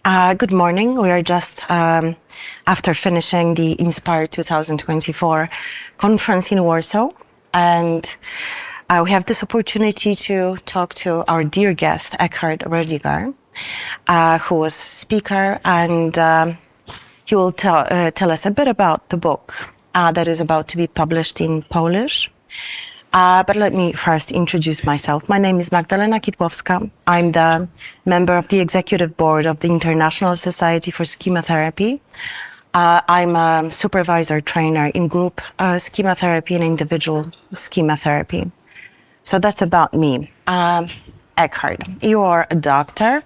Good morning. We are just after finishing the Inspire 2024 conference in Warsaw, and we have this opportunity to talk to our dear guest, Eckhardem Roedigerem, who was speaker, and he will tell us a bit about the book that is about to be published in Polish. But let me first introduce myself. My name is Magdalena Kitłowska. I'm the member of the executive board of the International Society for Schema Therapy. I'm a supervisor trainer in group schema therapy and individual schema therapy. So that's about me. Eckhard, you are a doctor,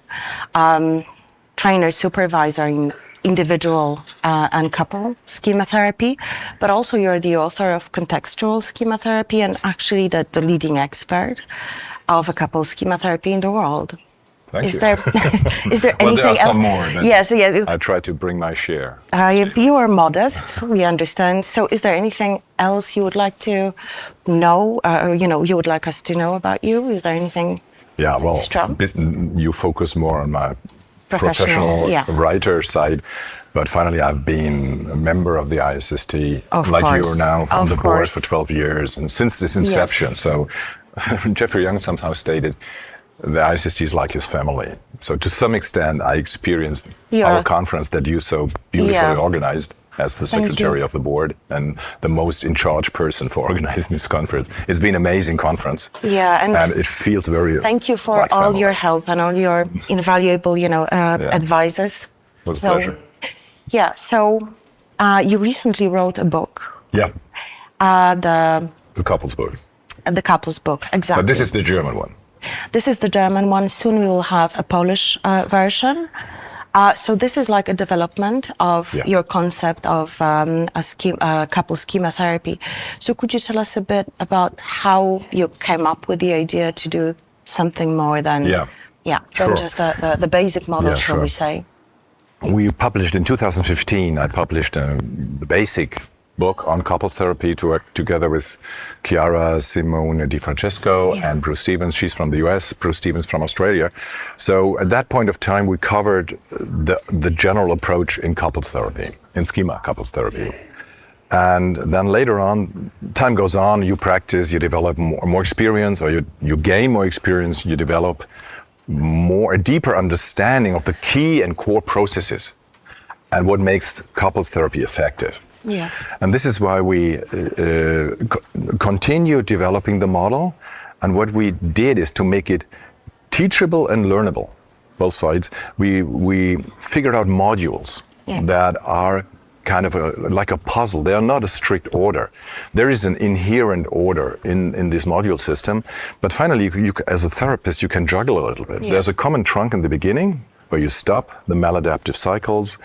trainer, supervisor in individual and couple schema therapy, but also you're the author of contextual schema therapy and actually the leading expert of a couple schema therapy in the world. Thank you. Is there well, anything there are else? some more. Yes, yeah. I try to bring my share. You are modest, we understand. So is there anything else you would like to know, you would like us to know about you? Is there anything extra? You focus more on my professional writer side, but finally I've been a member of the ISST, you are now on the board for 12 years, and since this inception. Yes. So Jeffrey Young somehow stated, the ISST is like his family. So to some extent, I experienced our conference that you so beautifully organized as the secretary of the board and the most in charge person for organizing this conference. It's been an amazing conference. Yeah, and it feels very. Thank you for all your help and all your invaluable, advices. It was a pleasure. Yeah. So you recently wrote a book. Yeah. The couples book. The couples book, exactly. But this is the German one. This is the German one. Soon we will have a Polish version. So this is like a development of your concept of couple schema therapy. So could you tell us a bit about how you came up with the idea to do something more than just the basic model, shall we say? We published in 2015, I published the basic book on couples therapy to work together with Chiara Simone Di Francesco and Bruce Stevens. She's from the US, Bruce Stevens from Australia. So at that point of time, we covered the general approach in couples therapy, in schema couples therapy. And then later on, time goes on, you practice, you develop more experience, or you gain more experience, you develop a deeper understanding of the key and core processes and what makes couples therapy effective. Yeah. And this is why we continue developing the model. And what we did is to make it teachable and learnable, both sides. We figured out modules that are kind of like a puzzle. They are not a strict order. There is an inherent order in this module system. But finally, you, as a therapist, you can juggle a little bit. Yeah. There's a common trunk in the beginning, where you stop the maladaptive cycles.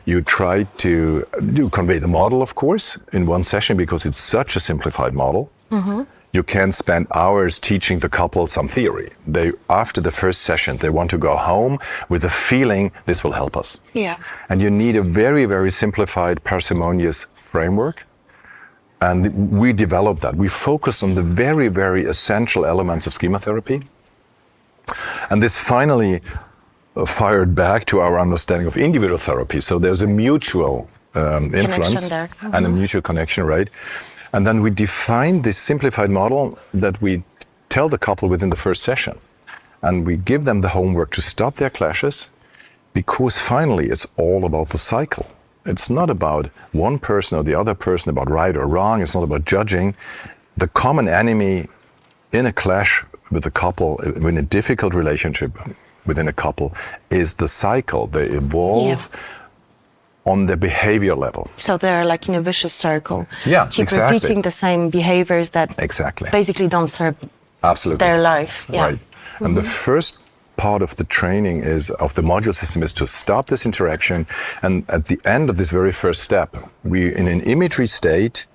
You try to convey the model, of course, in one session because it's such a simplified model. Mm-hmm. You can spend hours teaching the couple some theory. After the first session, they want to go home with the feeling this will help us. Yeah. And you need a very, very simplified, parsimonious framework. And we developed that. We focus on the very, very essential elements of schema therapy. And this finally fired back to our understanding of individual therapy. So there's a mutual influence and a mutual connection, right? And then we define this simplified model that we tell the couple within the first session. And we give them the homework to stop their clashes, because finally it's all about the cycle. It's not about one person or the other person, about right or wrong. It's not about judging. The common enemy in a clash with a couple, in a difficult relationship, within a couple, is the cycle. They evolve on the behavior level. So they're like in a vicious circle. Yeah, Keep repeating the same behaviors that basically don't serve their life. Yeah. Right. Mm-hmm. And the first part of the training of the module system is to stop this interaction. And at the end of this very first step, we, in an imagery state,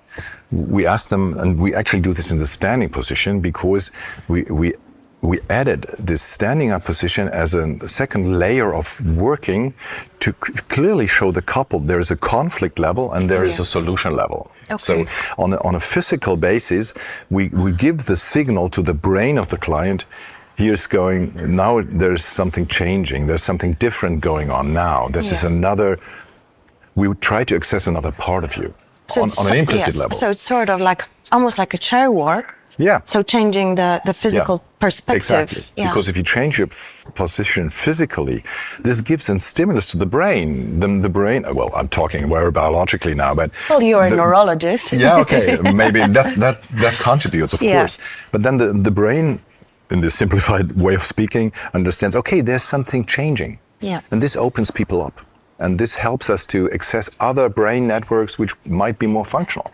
we ask them, and we actually do this in the standing position because we added this standing up position as a second layer of working to clearly show the couple there is a conflict level and there is a solution level. Okay. So on a physical basis, we give the signal to the brain of the client, here's going, now there's something changing, there's something different going on now. This is another, we would try to access another part of you on an implicit level. So it's sort of like, almost like a chair work. Yeah. So changing the physical perspective. Exactly. Yeah. Because if you change your position physically, this gives a stimulus to the brain. The brain, well, I'm talking very biologically now, but... Well, you're a neurologist. Yeah, okay. Maybe that contributes, of course. But then the brain, in this simplified way of speaking, understands, okay, there's something changing. Yeah. And this opens people up. And this helps us to access other brain networks which might be more functional.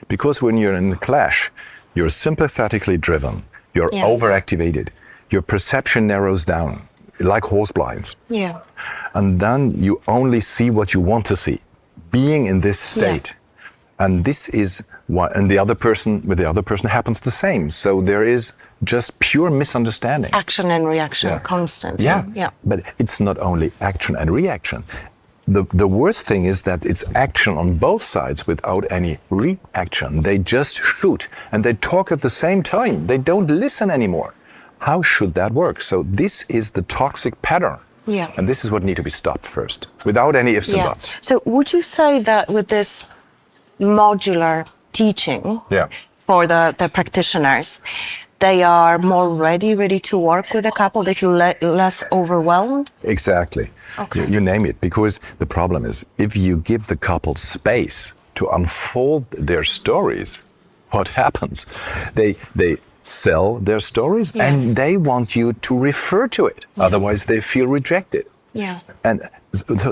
Because when you're in a clash, you're sympathetically driven, you're overactivated, your perception narrows down, like horse blinds. Yeah. And then you only see what you want to see, being in this state. And this is what, and with the other person happens the same. So there is just pure misunderstanding. Action and reaction constantly. Yeah. But it's not only action and reaction. The worst thing is that it's action on both sides without any reaction. They just shoot and they talk at the same time. They don't listen anymore. How should that work? So this is the toxic pattern. Yeah. And this is what needs to be stopped first, without any ifs and buts. So would you say that with this modular teaching for the practitioners, they are more ready to work with a couple? They feel less overwhelmed? Exactly. Okay. You name it. Because the problem is, if you give the couple space to unfold their stories, what happens? They sell their stories and they want you to refer to it. Otherwise, they feel rejected. Yeah. And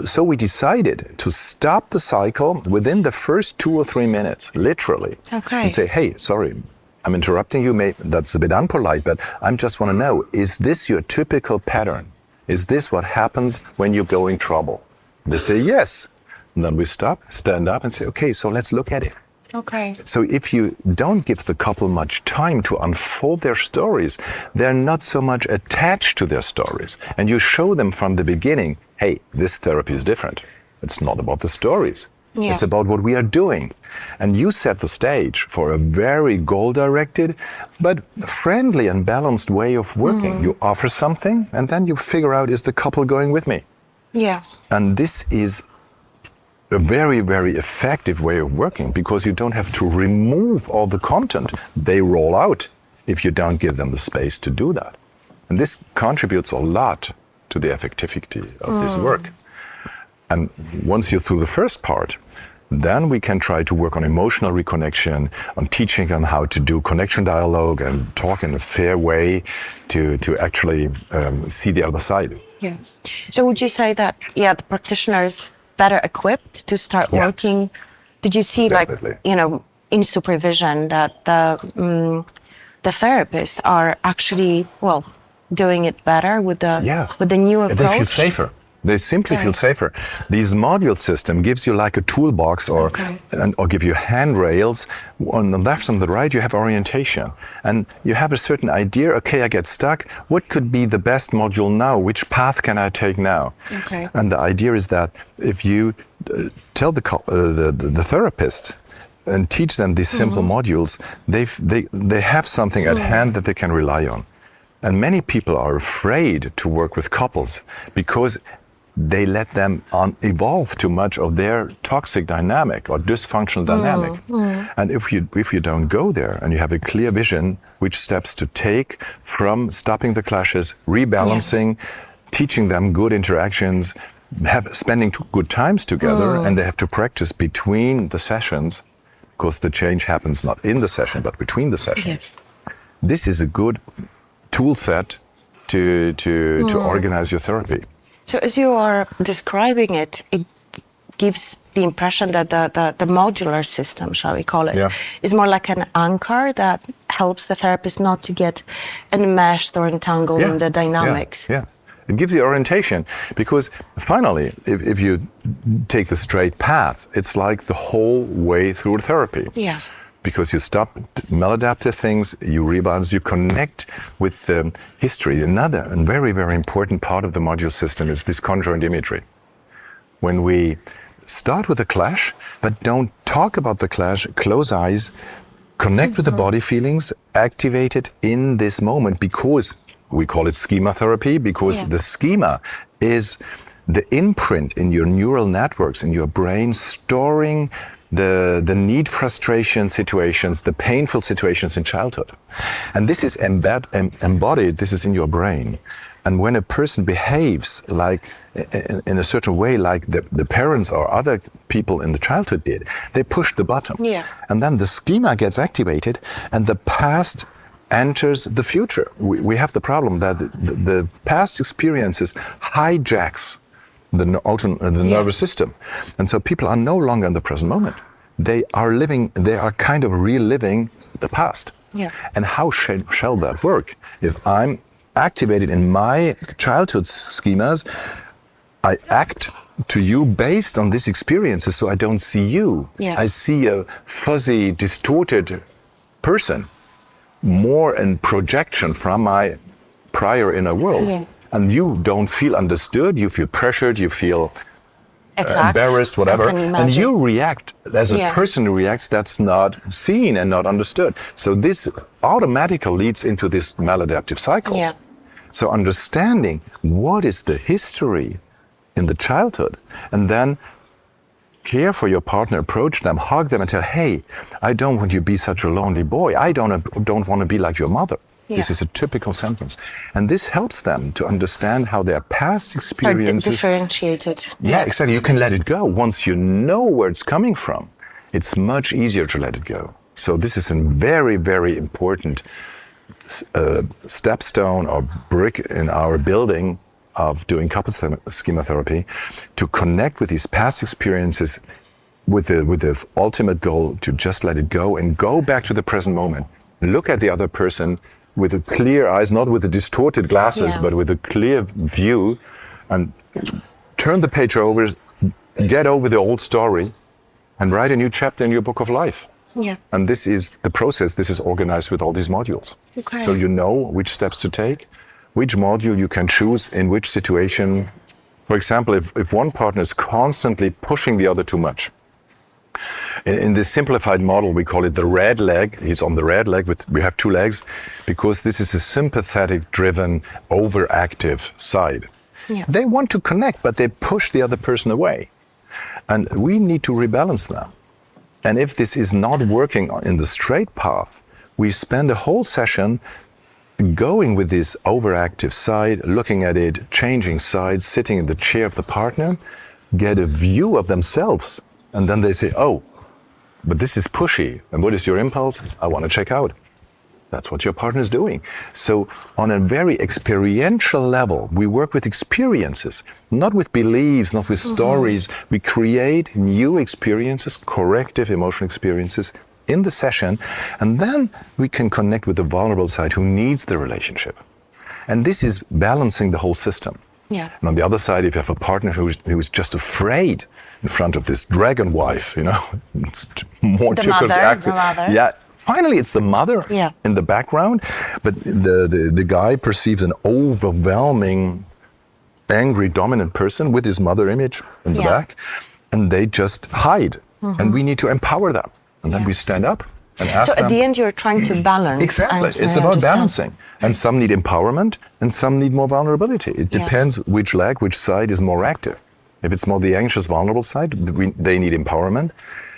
so we decided to stop the cycle within the first 2 or 3 minutes, literally. Okay. And say, hey, sorry, I'm interrupting you, that's a bit unpolite, but I just want to know, is this your typical pattern? Is this what happens when you go in trouble? They say yes. And then we stop, stand up and say, okay, so let's look at it. Okay. So if you don't give the couple much time to unfold their stories, they're not so much attached to their stories. And you show them from the beginning, hey, this therapy is different. It's not about the stories. Yeah. It's about what we are doing. And you set the stage for a very goal-directed, but friendly and balanced way of working. You offer something, and then you figure out, is the couple going with me? Yeah. And this is a very, very effective way of working because you don't have to remove all the content. They roll out if you don't give them the space to do that. And this contributes a lot to the effectivity of this work. And once you're through the first part, then we can try to work on emotional reconnection, on teaching them how to do connection dialogue and talk in a fair way to actually see the other side. Yeah. So would you say that, the practitioner is better equipped to start working? Did you see, Definitely. in supervision that the therapists are actually, doing it better with the new approach? They feel safer. They simply feel safer. This module system gives you like a toolbox or give you handrails. On the left and the right, you have orientation. And you have a certain idea, okay, I get stuck. What could be the best module now? Which path can I take now? Okay. And the idea is that if you tell the therapist and teach them these simple modules, they have something at hand that they can rely on. And many people are afraid to work with couples because they let them evolve too much of their toxic dynamic or dysfunctional dynamic. And if you don't go there and you have a clear vision, which steps to take from stopping the clashes, rebalancing, teaching them good interactions, spending good times together, and they have to practice between the sessions, because the change happens not in the session, but between the sessions. This is a good tool set to organize your therapy. So as you are describing it, it gives the impression that the modular system, shall we call it, is more like an anchor that helps the therapist not to get enmeshed or entangled in the dynamics. Yeah. It gives you orientation because finally, if you take the straight path, it's like the whole way through therapy. Yeah. Because you stop maladaptive things, you rebalance, you connect with the history. Another and very, very important part of the module system is this conjoint imagery. When we start with a clash, but don't talk about the clash, close eyes, connect with the body feelings, activate it in this moment, because We call it schema therapy because the schema is the imprint in your neural networks, in your brain, storing the need frustration situations, the painful situations in childhood. And this is embodied, this is in your brain. And when a person behaves like in a certain way, like the parents or other people in the childhood did, they push the button. Yeah. And then the schema gets activated and the past enters the future. We have the problem that the past experiences hijacks the nervous system. And so people are no longer in the present moment. They are kind of reliving the past. Yeah. And how shall that work? If I'm activated in my childhood schemas, I act to you based on these experiences, so I don't see you. Yeah. I see a fuzzy, distorted person, more in projection from my prior inner world. Yeah. And you don't feel understood, you feel pressured, you feel embarrassed, whatever. And you react as a person who reacts that's not seen and not understood. So this automatically leads into this maladaptive cycles. Yeah. So understanding what is the history in the childhood, and then care for your partner, approach them, hug them and tell, hey, I don't want you to be such a lonely boy. I don't want to be like your mother. Yeah. This is a typical sentence. And this helps them to understand how their past experiences... differentiated. Yeah, exactly. You can let it go. Once you know where it's coming from, it's much easier to let it go. So this is a very, very important stepstone or brick in our building of doing couple schema therapy, to connect with these past experiences with the ultimate goal to just let it go and go back to the present moment. Look at the other person with a clear eyes, not with the distorted glasses, but with a clear view, and turn the page over, get over the old story, and write a new chapter in your book of life. Yeah. And this is the process. This is organized with all these modules. Okay. So you know which steps to take, which module you can choose in which situation. For example, if one partner is constantly pushing the other too much, in this simplified model, we call it the red leg. He's on the red leg, we have two legs, because this is a sympathetic driven, overactive side. Yeah. They want to connect, but they push the other person away. And we need to rebalance them. And if this is not working in the straight path, we spend a whole session going with this overactive side, looking at it, changing sides, sitting in the chair of the partner, get a view of themselves. And then they say, oh, but this is pushy. And what is your impulse? I want to check out. That's what your partner is doing. So on a very experiential level, we work with experiences, not with beliefs, not with stories. We create new experiences, corrective emotional experiences in the session. And then we can connect with the vulnerable side who needs the relationship. And this is balancing the whole system. Yeah. And on the other side, if you have a partner who's just afraid in front of this dragon wife, it's more typical. The mother. Yeah. Finally, it's the mother in the background, but the guy perceives an overwhelming, angry, dominant person with his mother image in the back, and they just hide. And we need to empower them. And then we stand up and ask them. So at the end, you're trying to balance. Exactly. It's about balancing. And some need empowerment and some need more vulnerability. It depends which leg, which side is more active. If it's more the anxious, vulnerable side, they need empowerment.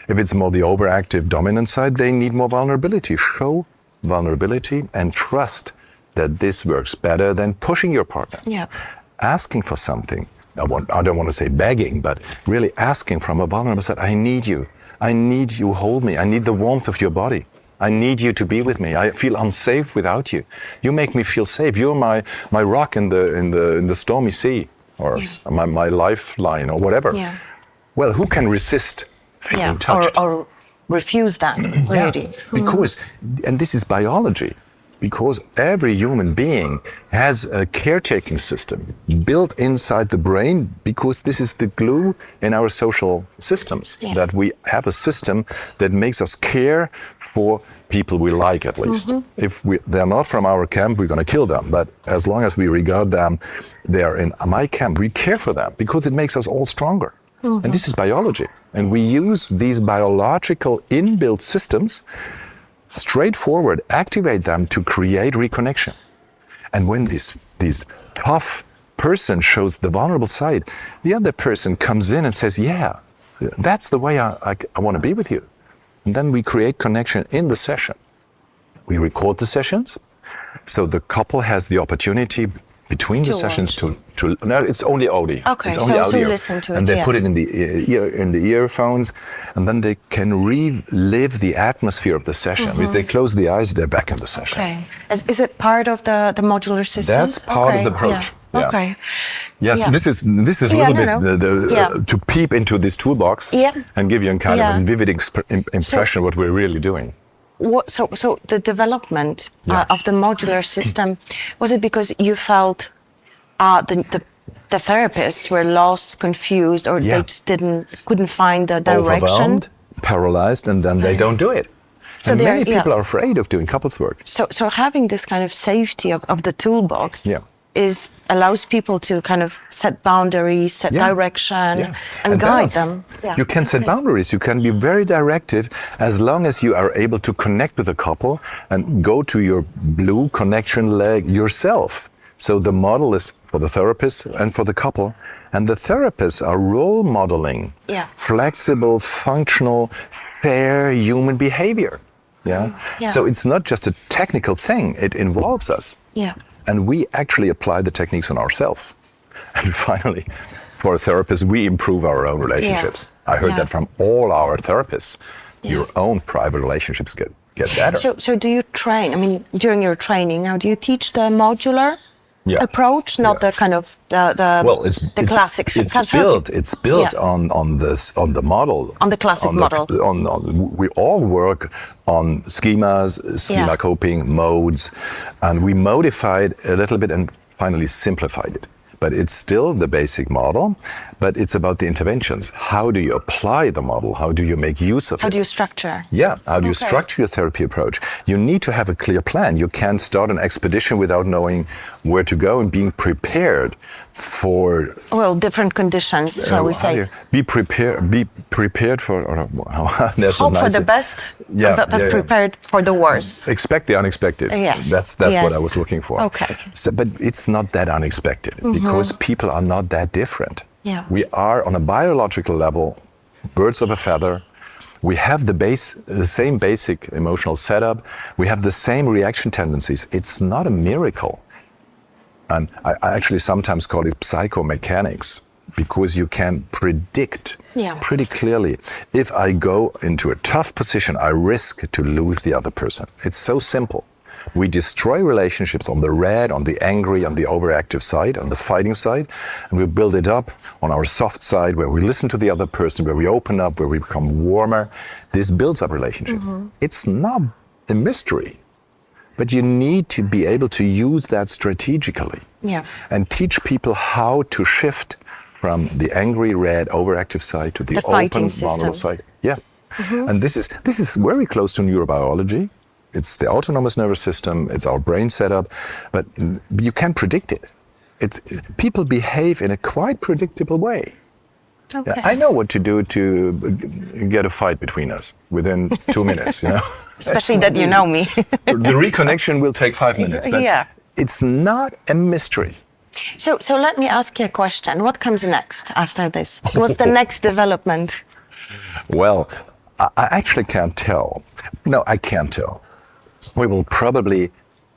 If it's more the overactive, dominant side, they need more vulnerability. Show vulnerability and trust that this works better than pushing your partner. Yeah. Asking for something. I don't want to say begging, but really asking from a vulnerable side, I need you. I need you, hold me. I need the warmth of your body. I need you to be with me. I feel unsafe without you. You make me feel safe. You're my rock in the stormy sea, or my lifeline, or whatever. Yeah. Well, who can resist feeling touched? Or refuse that, really. Because, and this is biology, because every human being has a caretaking system built inside the brain, because this is the glue in our social systems, that we have a system that makes us care for people we like, at least. If they're not from our camp, we're going to kill them. But as long as we regard them, they're in my camp, we care for them because it makes us all stronger. And this is biology. And we use these biological inbuilt systems straightforward, activate them to create reconnection. And when this tough person shows the vulnerable side, the other person comes in and says, yeah, that's the way I want to be with you. And then we create connection in the session. We record the sessions, so the couple has the opportunity between the sessions to no, it's only audio. Okay, it's only audio. listen to it. And they put it in the earphones, and then they can relive the atmosphere of the session. If they close the eyes, they're back in the session. Okay. Is it part of the modular system? That's part of the approach. Yeah. Yeah. Okay. Yes, Yeah. this is a little bit to peep into this toolbox and give you a kind of a vivid impression of what we're really doing. So the development of the modular system, was it because you felt the therapists were lost, confused, or they just couldn't find the direction? Overwhelmed, paralyzed, and then they don't do it. So and many people are afraid of doing couples work. So having this kind of safety of the toolbox allows people to kind of set boundaries, set direction, and guide them. Yeah. You can set boundaries. You can be very directive as long as you are able to connect with a couple and go to your blue connection leg yourself. So the model is for the therapist and for the couple. And the therapists are role modeling flexible, functional, fair human behavior. Yeah? So it's not just a technical thing. It involves us. Yeah. And we actually apply the techniques on ourselves. And finally, for a therapist, we improve our own relationships. I heard that from all our therapists. Your own private relationships get better. So do you train, I mean, during your training, now do you teach the modular approach, not the kind of the classic? It's built on the model. On the classic model. We all work on schemas, schema coping, modes, and we modified a little bit and finally simplified it. But it's still the basic model, but it's about the interventions. How do you apply the model? How do you make use of it? How do you structure? Yeah, how do you structure your therapy approach? You need to have a clear plan. You can't start an expedition without knowing where to go and being prepared for... Well, different conditions, shall we say. Be prepared for... Hope for the best, but prepared for the worst. Expect the unexpected. Yes. That's what I was looking for. Okay. So, but it's not that unexpected because people are not that different. Yeah. We are on a biological level, birds of a feather. We have the same basic emotional setup. We have the same reaction tendencies. It's not a miracle. And I actually sometimes call it psychomechanics because you can predict pretty clearly. If I go into a tough position, I risk to lose the other person. It's so simple. We destroy relationships on the red, on the angry, on the overactive side, on the fighting side, and we build it up on our soft side where we listen to the other person, where we open up, where we become warmer. This builds up relationship. It's not a mystery, but you need to be able to use that strategically and teach people how to shift from the angry, red, overactive side to the open, vulnerable side. Yeah. And this is very close to neurobiology. It's the autonomous nervous system, it's our brain setup, but you can't predict it. People behave in a quite predictable way. Okay. Yeah, I know what to do to get a fight between us within 2 minutes, you know. Especially that you know me. The reconnection will take 5 minutes, but it's not a mystery. So let me ask you a question. What comes next after this? What's the next development? Well, I actually can't tell. No, I can't tell. We will probably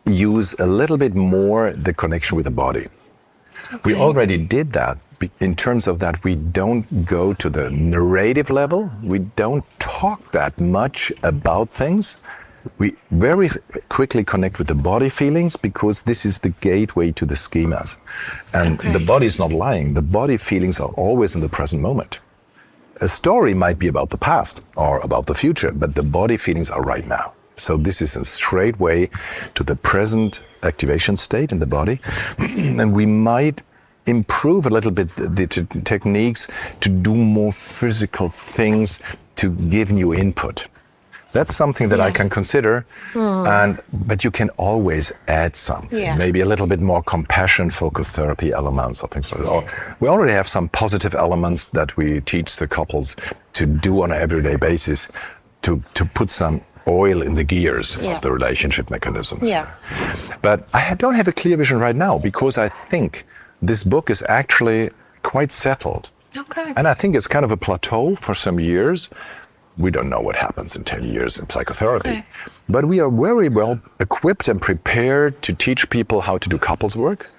use a little bit more the connection with the body. Okay. We already did that in terms of that we don't go to the narrative level. We don't talk that much about things. We very quickly connect with the body feelings because this is the gateway to the schemas. And the body is not lying. The body feelings are always in the present moment. A story might be about the past or about the future, but the body feelings are right now. So this is a straight way to the present activation state in the body. And we might improve a little bit the techniques to do more physical things to give new input. That's something that I can consider, but you can always add some. Maybe a little bit more compassion-focused therapy elements or things like that. We already have some positive elements that we teach the couples to do on an everyday basis to put some oil in the gears Yeah. of the relationship mechanisms. Yeah. But I don't have a clear vision right now because I think this book is actually quite settled. Okay. And I think it's kind of a plateau for some years. We don't know what happens in 10 years in psychotherapy. Okay. But we are very well equipped and prepared to teach people how to do couples work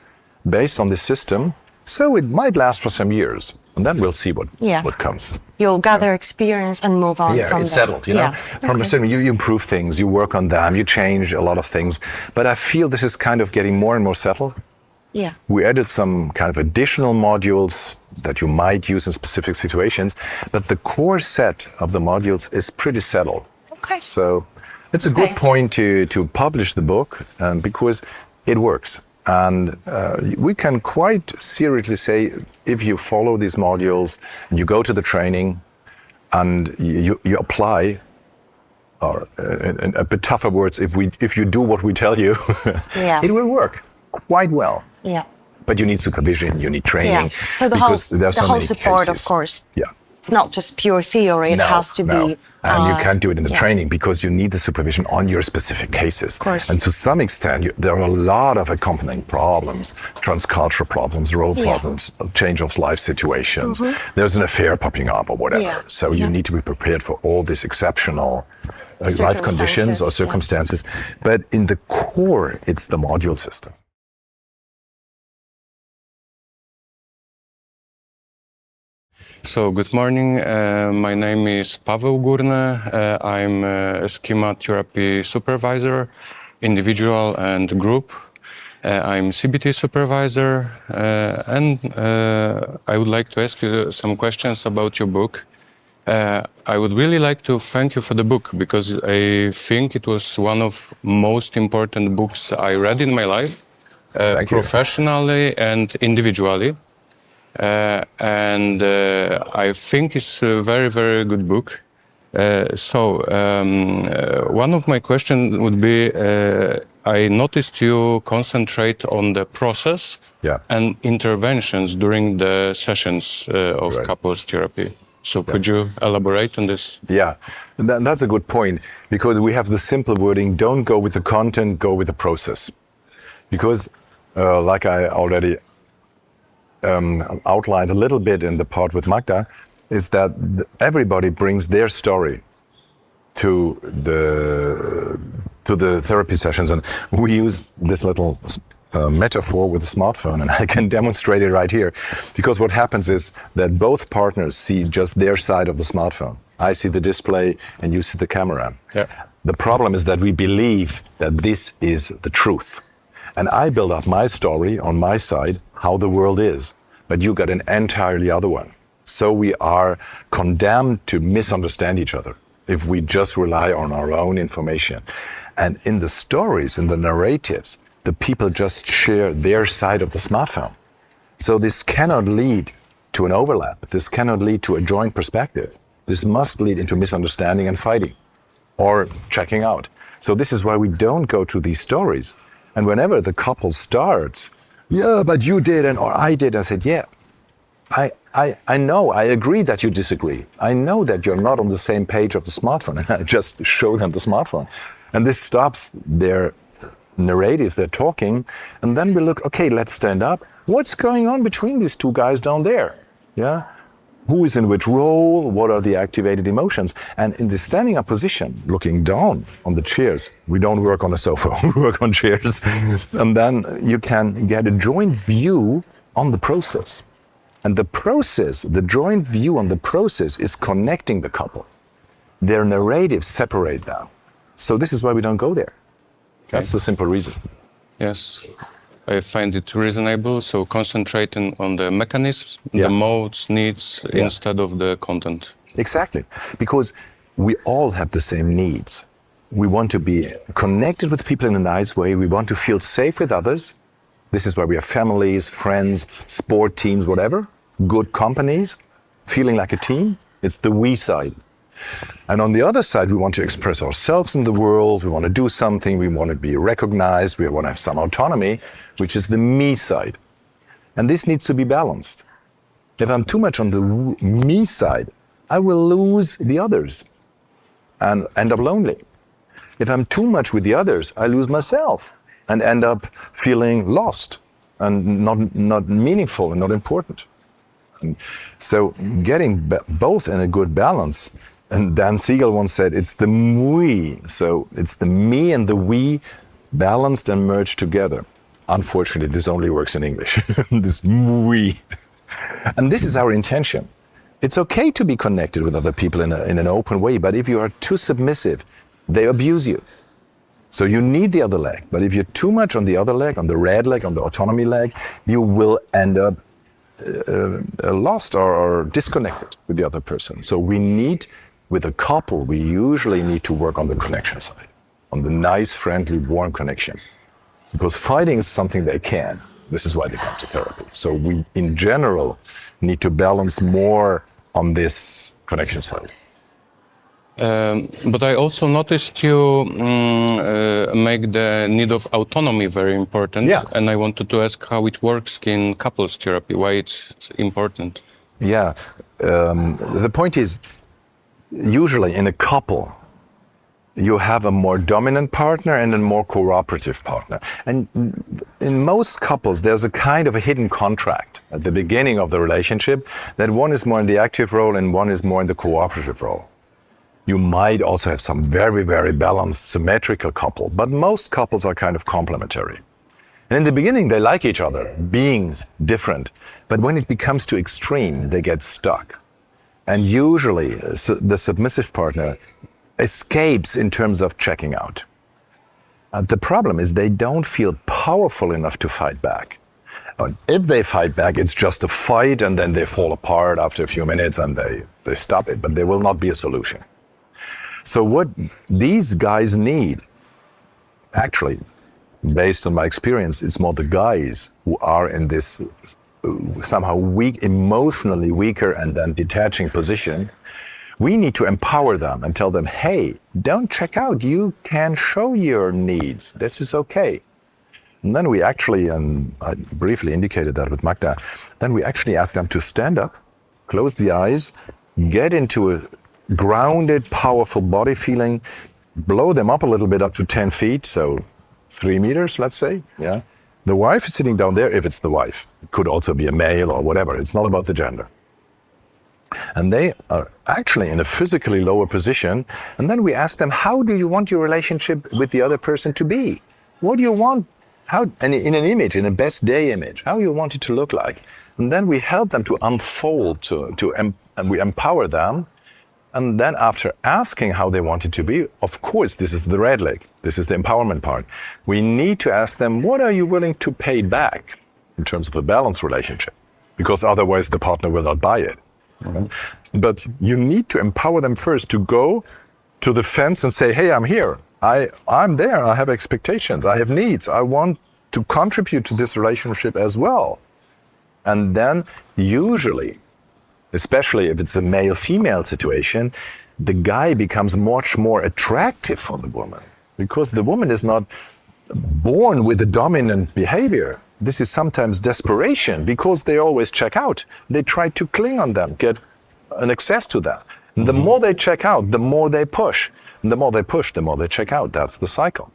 based on this system. So it might last for some years. And then we'll see what comes. You'll gather experience and move on from Yeah, it's there. settled, you know. From the system, you improve things, you work on them, you change a lot of things. But I feel this is kind of getting more and more settled. Yeah. We added some kind of additional modules that you might use in specific situations, but the core set of the modules is pretty settled. Okay. So it's a good point to publish the book because it works. And we can quite seriously say, if you follow these modules, you go to the training, and you apply, or in a bit tougher words, if you do what we tell you, it will work quite well. Yeah. But you need supervision, you need training. Yeah. So the because whole support, of course. Yeah. It's not just pure theory. It has to be. And you can't do it in the training because you need the supervision on your specific cases. Of course. And to some extent, there are a lot of accompanying problems, transcultural problems, role problems, change of life situations. There's an affair popping up or whatever. Yeah. So you need to be prepared for all these exceptional life conditions or circumstances. But in the core, it's the module system. So, good morning. My name is Paweł Górny. I'm a schema therapy supervisor, individual and group. I'm CBT supervisor, and I would like to ask you some questions about your book. I would really like to thank you for the book because I think it was one of most important books I read in my life, professionally and individually. And I think it's a very, very good book. One of my questions would be, I noticed you concentrate on the process and interventions during the sessions of couples therapy. So could you elaborate on this? Yeah, that's a good point, because we have the simple wording, don't go with the content, go with the process. Because like I already outlined a little bit in the part with Magda, is that everybody brings their story to the therapy sessions, and we use this little metaphor with a smartphone, and I can demonstrate it right here, because what happens is that both partners see just their side of the smartphone. I see the display and you see the camera. Yeah. The problem is that we believe that this is the truth, and I build up my story on my side, how the world is, but you got an entirely other one. So we are condemned to misunderstand each other if we just rely on our own information. And in the stories, in the narratives, the people just share their side of the smartphone. So this cannot lead to an overlap. This cannot lead to a joint perspective. This must lead into misunderstanding and fighting or checking out. So this is why we don't go to these stories. And whenever the couple starts, yeah, but you did, or I did, I said, yeah, I know, I agree that you disagree. I know that you're not on the same page of the smartphone, and I just show them the smartphone. And this stops their narratives, they're talking, and then we look, okay, let's stand up. What's going on between these two guys down there? Yeah? Who is in which role? What are the activated emotions? And in the standing up position, looking down on the chairs, we don't work on a sofa, we work on chairs. And then you can get a joint view on the process. And the process, the joint view on the process is connecting the couple. Their narratives separate them. So this is why we don't go there. That's the simple reason. Yes, I find it reasonable. So concentrating on the mechanisms, the modes, needs, instead of the content. Exactly, because we all have the same needs. We want to be connected with people in a nice way. We want to feel safe with others. This is why we have families, friends, sport teams, whatever, good companies, feeling like a team. It's the we side. And on the other side, we want to express ourselves in the world. We want to do something. We want to be recognized. We want to have some autonomy, which is the me side. And this needs to be balanced. If I'm too much on the me side, I will lose the others and end up lonely. If I'm too much with the others, I lose myself and end up feeling lost and not meaningful and not important. And so getting both in a good balance, and Dan Siegel once said, it's the we. So it's the me and the we balanced and merged together. Unfortunately, this only works in English, this we. And this is our intention. It's okay to be connected with other people in an open way, but if you are too submissive, they abuse you. So you need the other leg. But if you're too much on the other leg, on the red leg, on the autonomy leg, you will end up lost or disconnected with the other person. So we need, with a couple, we usually need to work on the connection side, on the nice, friendly, warm connection. Because fighting is something they can. This is why they come to therapy. So we, in general, need to balance more on this connection side. But I also noticed you make the need of autonomy very important. Yeah. And I wanted to ask how it works in couples therapy, why it's important. Yeah, the point is, usually in a couple, you have a more dominant partner and a more cooperative partner. And in most couples, there's a kind of a hidden contract at the beginning of the relationship that one is more in the active role and one is more in the cooperative role. You might also have some very, very balanced, symmetrical couple, but most couples are kind of complementary. And in the beginning, they like each other, being different. But when it becomes too extreme, they get stuck. And usually, the submissive partner escapes in terms of checking out. The problem is they don't feel powerful enough to fight back. If they fight back, it's just a fight and then they fall apart after a few minutes and they stop it, but there will not be a solution. So what these guys need, actually, based on my experience, it's more the guys who are in this somehow weak, emotionally weaker and then detaching position. We need to empower them and tell them, hey, don't check out. You can show your needs. This is okay. And then we actually, and I briefly indicated that with Magda, then we actually ask them to stand up, close the eyes, get into a grounded, powerful body feeling, blow them up a little bit up to 10 feet, so 3 meters, let's say. Yeah. The wife is sitting down there, if it's the wife. It could also be a male or whatever. It's not about the gender. And they are actually in a physically lower position. And then we ask them, how do you want your relationship with the other person to be? What do you want? How, and in an image, in a best day image, how you want it to look like? And then we help them to unfold, and we empower them. And then after asking how they want it to be, of course, this is the red leg. This is the empowerment part. We need to ask them, what are you willing to pay back in terms of a balanced relationship? Because otherwise the partner will not buy it. Mm-hmm. But you need to empower them first to go to the fence and say, hey, I'm here. I'm there. I have expectations. I have needs. I want to contribute to this relationship as well. And then usually, especially if it's a male-female situation, the guy becomes much more attractive for the woman because the woman is not born with a dominant behavior. This is sometimes desperation because they always check out. They try to cling on them, get an access to them. And the more they check out, the more they push. And the more they push, the more they check out. That's the cycle.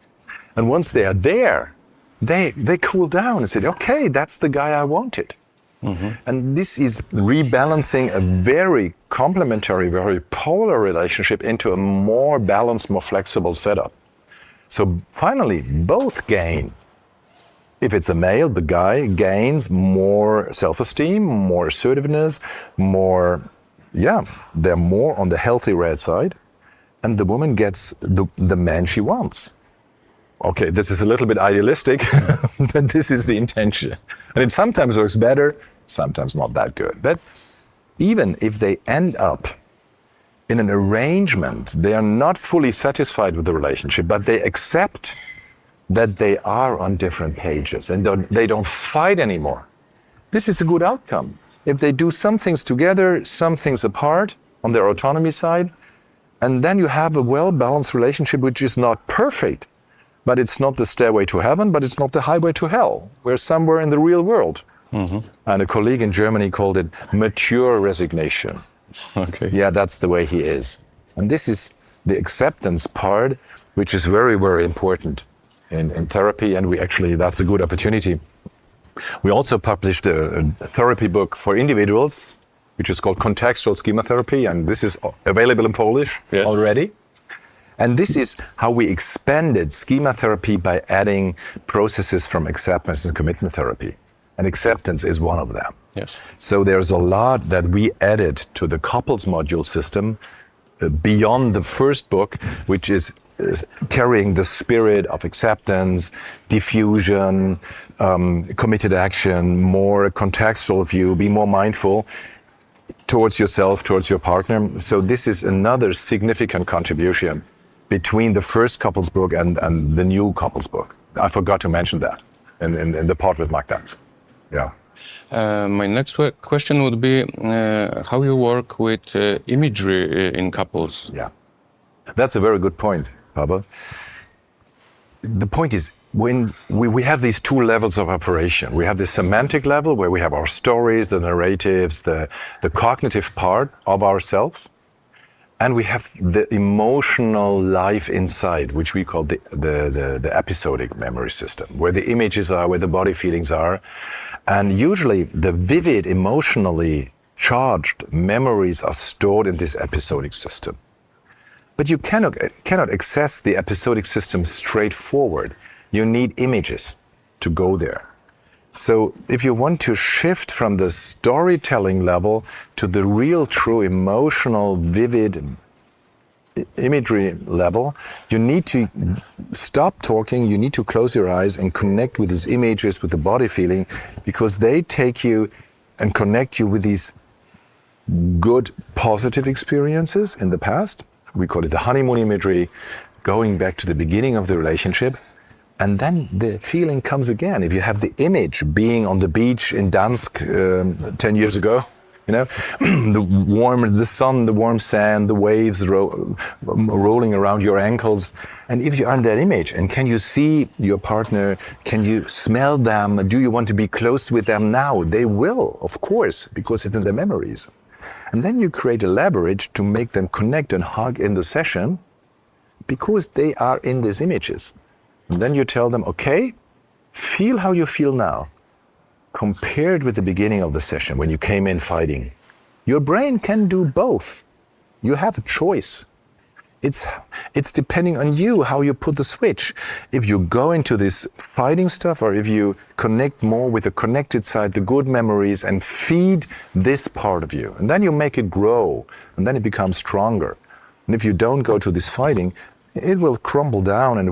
And once they are there, they cool down and say, okay, that's the guy I wanted. Mm-hmm. And this is rebalancing a very complementary, very polar relationship into a more balanced, more flexible setup. So finally, both gain. If it's a male, the guy gains more self-esteem, more assertiveness, they're more on the healthy red side. And the woman gets the man she wants. Okay, this is a little bit idealistic, but this is the intention. And it sometimes works better, sometimes not that good. But even if they end up in an arrangement, they are not fully satisfied with the relationship, but they accept that they are on different pages and they don't fight anymore. This is a good outcome. If they do some things together, some things apart on their autonomy side, and then you have a well-balanced relationship which is not perfect, but it's not the stairway to heaven, but it's not the highway to hell. We're somewhere in the real world. Mm-hmm. And a colleague in Germany called it mature resignation. Okay. Yeah, that's the way he is. And this is the acceptance part, which is very, very important in therapy, and that's a good opportunity. We also published a therapy book for individuals, which is called Contextual Schema Therapy, and this is available in Polish already. And this is how we expanded schema therapy by adding processes from acceptance and commitment therapy. And acceptance is one of them. Yes. So there's a lot that we added to the couples module system beyond the first book, which is carrying the spirit of acceptance, diffusion, committed action, more contextual view, be more mindful towards yourself, towards your partner. So this is another significant contribution between the first couples book and the new couples book. I forgot to mention that in the part with Magda. Yeah. My next question would be how you work with imagery in couples. Yeah, that's a very good point, Pavel. The point is, when we have these two levels of operation. We have the semantic level where we have our stories, the narratives, the cognitive part of ourselves. And we have the emotional life inside, which we call the episodic memory system, where the images are, where the body feelings are. And usually the vivid, emotionally charged memories are stored in this episodic system. But you cannot access the episodic system straightforward. You need images to go there. So if you want to shift from the storytelling level to the real, true, emotional, vivid imagery level, you need to stop talking, you need to close your eyes and connect with these images, with the body feeling, because they take you and connect you with these good, positive experiences in the past. We call it the honeymoon imagery, going back to the beginning of the relationship. And then the feeling comes again. If you have the image being on the beach in Dansk 10 years ago, the sun, the warm sand, the waves rolling around your ankles. And if you are in that image, and can you see your partner? Can you smell them? Do you want to be close with them now? They will, of course, because it's in their memories. And then you create a leverage to make them connect and hug in the session because they are in these images. And then you tell them, okay, feel how you feel now, compared with the beginning of the session when you came in fighting. Your brain can do both. You have a choice. It's depending on you how you put the switch. If you go into this fighting stuff, or if you connect more with the connected side, the good memories, and feed this part of you. And then you make it grow, and then it becomes stronger. And if you don't go to this fighting, it will crumble down and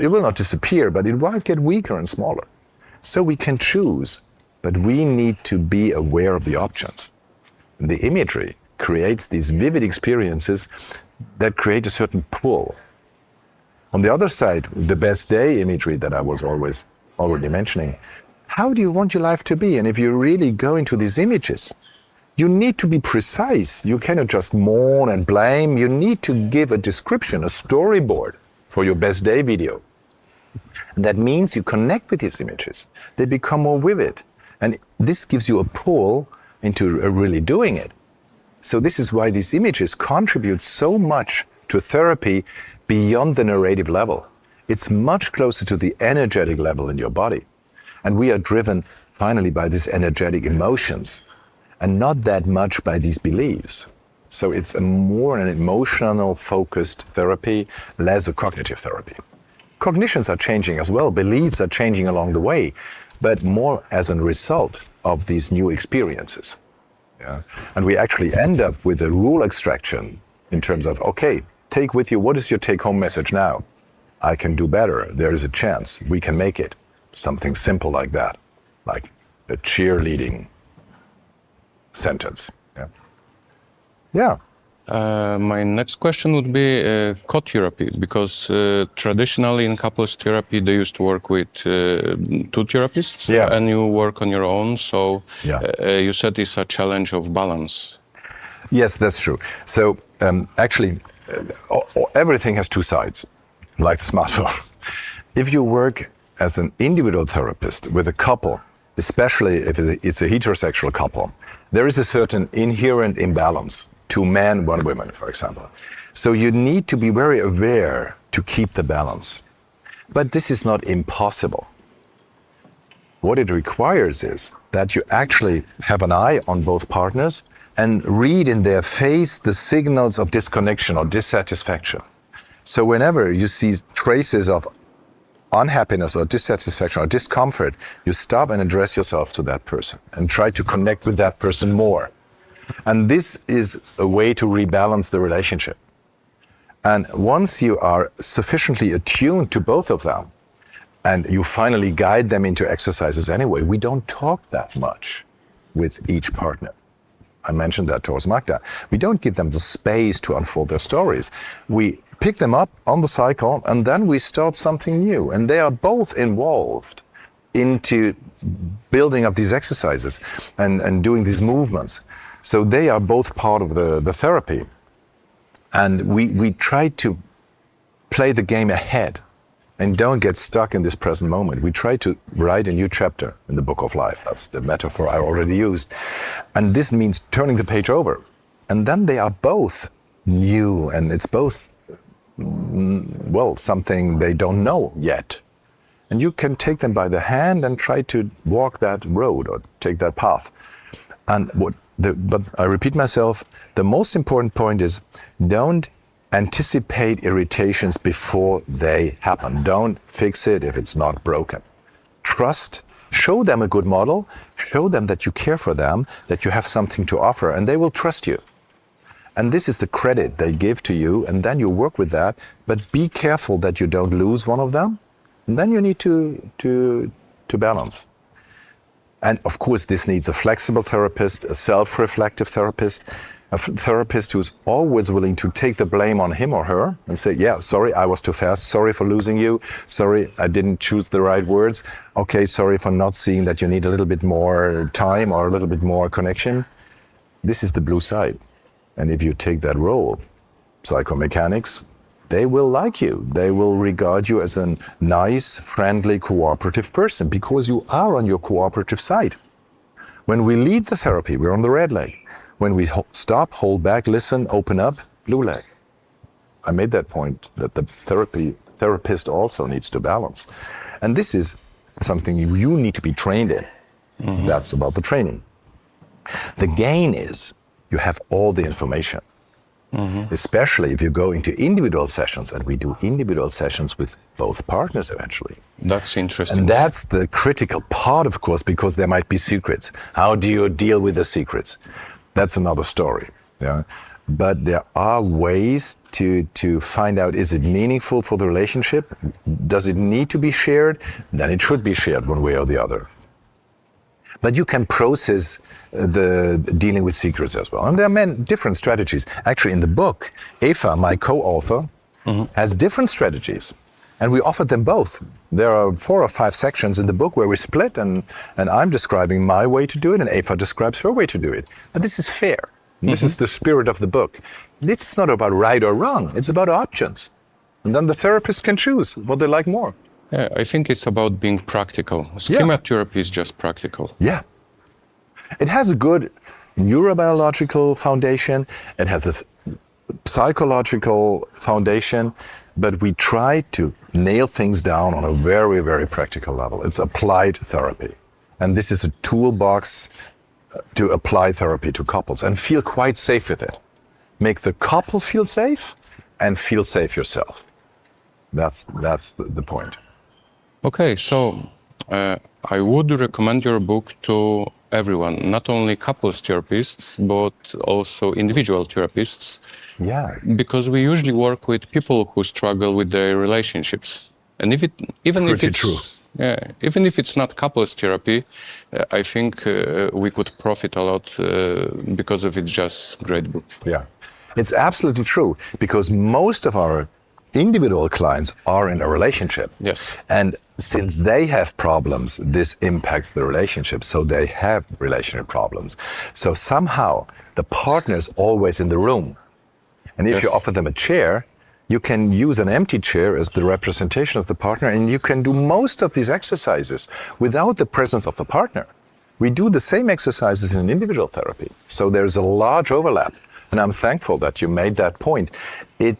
it will not disappear, but it might get weaker and smaller. So we can choose, but we need to be aware of the options. And the imagery creates these vivid experiences that create a certain pull. On the other side, the best day imagery that I was already mentioning, how do you want your life to be? And if you really go into these images, you need to be precise. You cannot just mourn and blame. You need to give a description, a storyboard for your best day video. And that means you connect with these images. They become more vivid. And this gives you a pull into really doing it. So this is why these images contribute so much to therapy beyond the narrative level. It's much closer to the energetic level in your body. And we are driven finally by these energetic emotions, and not that much by these beliefs. So it's more an emotional focused therapy, less a cognitive therapy. Cognitions are changing as well, beliefs are changing along the way, but more as a result of these new experiences. Yeah? And we actually end up with a rule extraction in terms of, okay, take with you, what is your take-home message now? I can do better, there is a chance, we can make it. Something simple like that, like a cheerleading sentence. Yeah. My next question would be co-therapy, because traditionally in couples therapy they used to work with two therapists, and you work on your own. So you said it's a challenge of balance. Yes, that's true. So actually, everything has two sides, like the smartphone. If you work as an individual therapist with a couple, especially if it's a heterosexual couple, there is a certain inherent imbalance 2 men, 1 woman, for example. So you need to be very aware to keep the balance. But this is not impossible. What it requires is that you actually have an eye on both partners and read in their face the signals of disconnection or dissatisfaction. So whenever you see traces of unhappiness or dissatisfaction or discomfort, you stop and address yourself to that person and try to connect with that person more. And this is a way to rebalance the relationship. And once you are sufficiently attuned to both of them, and you finally guide them into exercises anyway, we don't talk that much with each partner. I mentioned that towards Magda. We don't give them the space to unfold their stories. We pick them up on the cycle and then we start something new. And they are both involved into building up these exercises and doing these movements. So they are both part of the therapy. And we try to play the game ahead and don't get stuck in this present moment. We try to write a new chapter in the book of life. That's the metaphor I already used. And this means turning the page over. And then they are both new, and it's both, well, something they don't know yet. And you can take them by the hand and try to walk that road or take that path. And but I repeat myself, the most important point is don't anticipate irritations before they happen. Don't fix it if it's not broken. Trust, show them a good model, show them that you care for them, that you have something to offer, and they will trust you. And this is the credit they give to you, and then you work with that, but be careful that you don't lose one of them, and then you need to balance. And of course, this needs a flexible therapist, a self-reflective therapist, a therapist who's always willing to take the blame on him or her and say, yeah, sorry, I was too fast. Sorry for losing you. Sorry, I didn't choose the right words. Okay, sorry for not seeing that you need a little bit more time or a little bit more connection. This is the blue side. And if you take that role, psychomechanics, they will like you. They will regard you as a nice, friendly, cooperative person because you are on your cooperative side. When we lead the therapy, we're on the red leg. When we stop, hold back, listen, open up, blue leg. I made that point that the therapist also needs to balance. And this is something you need to be trained in. Mm-hmm. That's about the training. The gain is you have all the information. Mm-hmm. Especially if you go into individual sessions, and we do individual sessions with both partners eventually. That's interesting. And that's the critical part, of course, because there might be secrets. How do you deal with the secrets? That's another story. Yeah? But there are ways to find out, is it meaningful for the relationship? Does it need to be shared? Then it should be shared one way or the other. But you can process the dealing with secrets as well. And there are many different strategies. Actually, in the book, Eva, my co-author, has different strategies. And we offered them both. There are 4 or 5 sections in the book where we split, and I'm describing my way to do it, and Eva describes her way to do it. But this is fair. This is the spirit of the book. This is not about right or wrong. It's about options. And then the therapist can choose what they like more. Yeah, I think it's about being practical. Schema therapy is just practical. Yeah. It has a good neurobiological foundation. It has a psychological foundation, but we try to nail things down on a very, very practical level. It's applied therapy. And this is a toolbox to apply therapy to couples and feel quite safe with it. Make the couple feel safe and feel safe yourself. That's the point. Okay, so I would recommend your book to everyone, not only couples therapists, but also individual therapists. Yeah. Because we usually work with people who struggle with their relationships. And even if it's not couples therapy, I think we could profit a lot because of it's just great book. Yeah, it's absolutely true, because most of our individual clients are in a relationship. Yes. And since they have problems, this impacts the relationship. So they have relationship problems. So somehow the partner is always in the room. And if you offer them a chair, you can use an empty chair as the representation of the partner, and you can do most of these exercises without the presence of the partner. We do the same exercises in individual therapy. So there's a large overlap. And I'm thankful that you made that point. It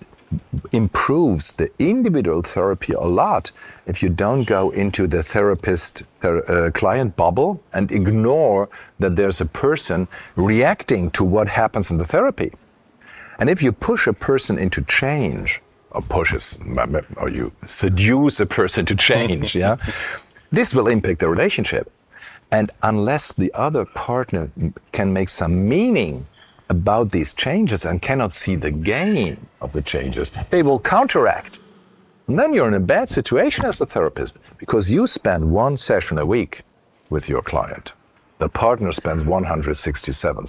improves the individual therapy a lot if you don't go into the therapist-client bubble and ignore that there's a person reacting to what happens in the therapy. And if you push a person into change, or you seduce a person to change, yeah, this will impact the relationship. And unless the other partner can make some meaning about these changes and cannot see the gain of the changes, they will counteract. And then you're in a bad situation as a therapist, because you spend one session a week with your client. The partner spends 167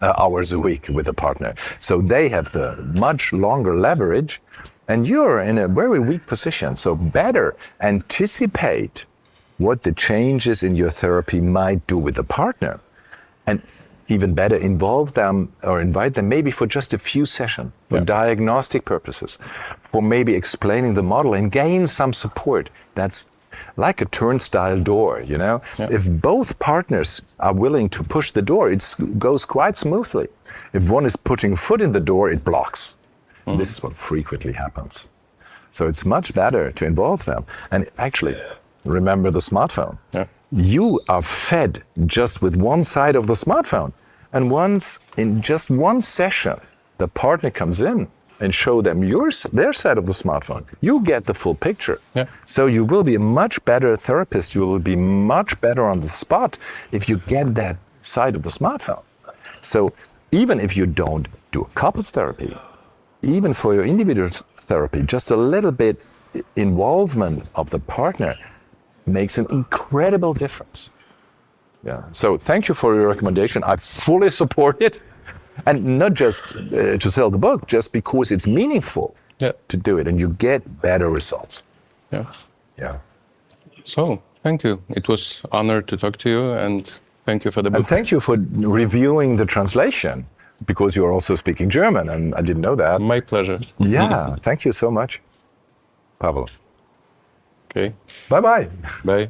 hours a week with the partner. So they have the much longer leverage, and you're in a very weak position. So better anticipate what the changes in your therapy might do with the partner. And even better, involve them or invite them maybe for just a few sessions, for diagnostic purposes, for maybe explaining the model and gain some support. That's like a turnstile door, you know? Yeah. If both partners are willing to push the door, it goes quite smoothly. If one is putting foot in the door, it blocks. Mm-hmm. This is what frequently happens. So it's much better to involve them. And actually, remember the smartphone. Yeah. You are fed just with one side of the smartphone. And once, in just one session, the partner comes in and show them their side of the smartphone. You get the full picture. Yeah. So you will be a much better therapist. You will be much better on the spot if you get that side of the smartphone. So even if you don't do a couples therapy, even for your individual therapy, just a little bit involvement of the partner makes an incredible difference. Yeah. So thank you for your recommendation. I fully support it. And not just to sell the book, just because it's meaningful to do it, and you get better results. Yeah. Yeah. So thank you. It was an honor to talk to you, and thank you for the book. And thank you for reviewing the translation, because you're also speaking German, and I didn't know that. My pleasure. Yeah. Thank you so much, Paweł. Okay. Bye-bye. Bye.